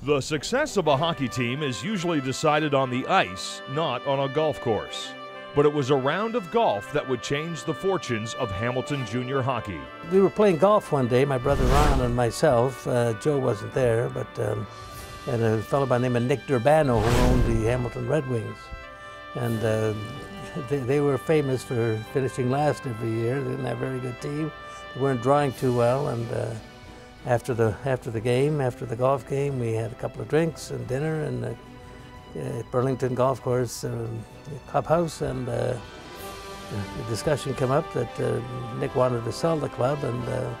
The success of a hockey team is usually decided on the ice, not on a golf course. But it was a round of golf that would change the fortunes of Hamilton Junior hockey. We were playing golf one day, my brother Ron and myself. Joe wasn't there, but and a fellow by the name of Nick Durbano who owned the Hamilton Red Wings. And they were famous for finishing last every year. They didn't have a very good team. They weren't drawing too well, and after the game, after the golf game, we had a couple of drinks and dinner and at Burlington Golf Course clubhouse, and the discussion came up that Nick wanted to sell the club, and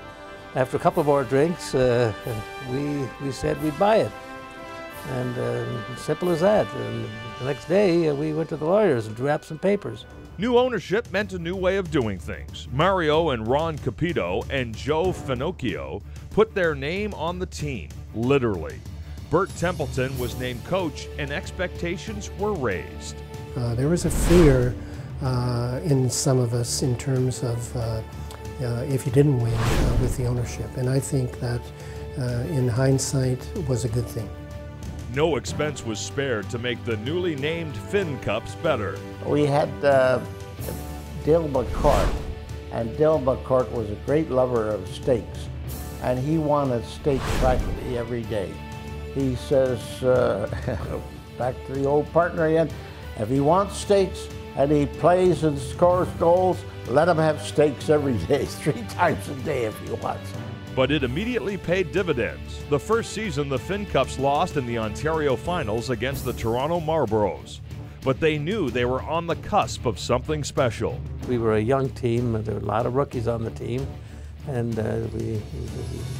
after a couple more drinks, we said we'd buy it. And simple as that. And the next day, we went to the lawyers and drew up some papers. New ownership meant a new way of doing things. Mario and Ron Capito and Joe Finocchio put their name on the team, literally. Bert Templeton was named coach, and expectations were raised. There was a fear in some of us in terms of if you didn't win with the ownership. And I think that in hindsight was a good thing. No expense was spared to make the newly named Fincups better. We had Dale McCourt, and Dale McCourt was a great lover of steaks, and he wanted steaks practically every day. He says, back to the old partner again, if he wants steaks and he plays and scores goals, let him have steaks every day, 3 times a day if he wants. But it immediately paid dividends. The first season, the Fincups lost in the Ontario Finals against the Toronto Marlboros. But they knew they were on the cusp of something special. We were a young team, and there were a lot of rookies on the team, and we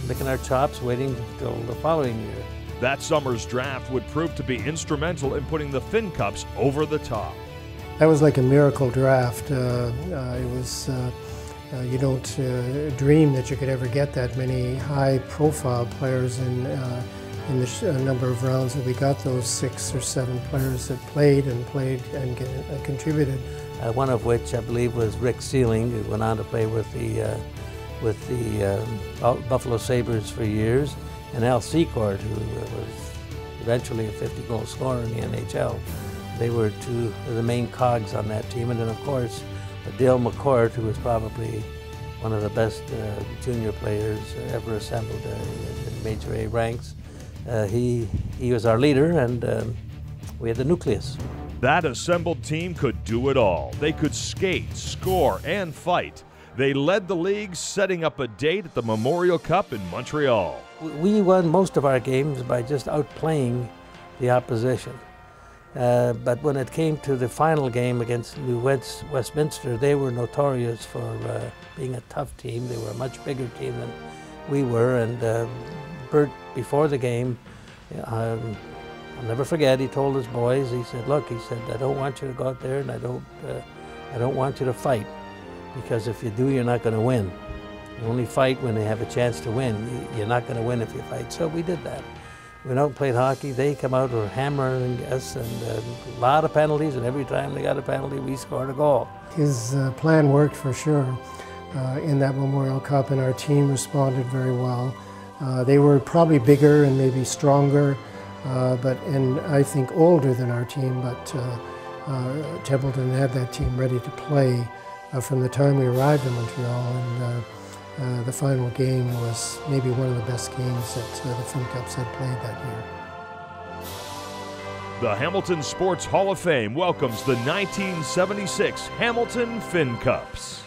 licking our chops, waiting until the following year. That summer's draft would prove to be instrumental in putting the Fincups over the top. That was like a miracle draft. You don't dream that you could ever get that many high-profile players in the number of rounds that we got. Those 6 or 7 players that played and contributed. One of which I believe was Rick Sealing, who went on to play with the Buffalo Sabres for years, and Al Secord, who was eventually a 50-goal scorer in the NHL. They were 2 of the main cogs on that team, and then of course Dale McCourt, who was probably one of the best junior players ever assembled in Major A ranks. He was our leader, and we had the nucleus. That assembled team could do it all. They could skate, score, and fight. They led the league, setting up a date at the Memorial Cup in Montreal. We won most of our games by just outplaying the opposition. But when it came to the final game against New Westminster, they were notorious for being a tough team. They were a much bigger team than we were, and Bert, before the game, I'll never forget, he told his boys, he said, look, he said, I don't want you to go out there, and I don't want you to fight, because if you do, you're not going to win. You only fight when they have a chance to win. You're not going to win if you fight. So we did that. We went out and played hockey. They come out were hammering us, and a lot of penalties, and every time they got a penalty, we scored a goal. His plan worked for sure in that Memorial Cup, and our team responded very well. They were probably bigger and maybe stronger, and I think older than our team, but Templeton had that team ready to play from the time we arrived in Montreal, and the final game was maybe one of the best games that the Fincups had played that year. The Hamilton Sports Hall of Fame welcomes the 1976 Hamilton Fincups.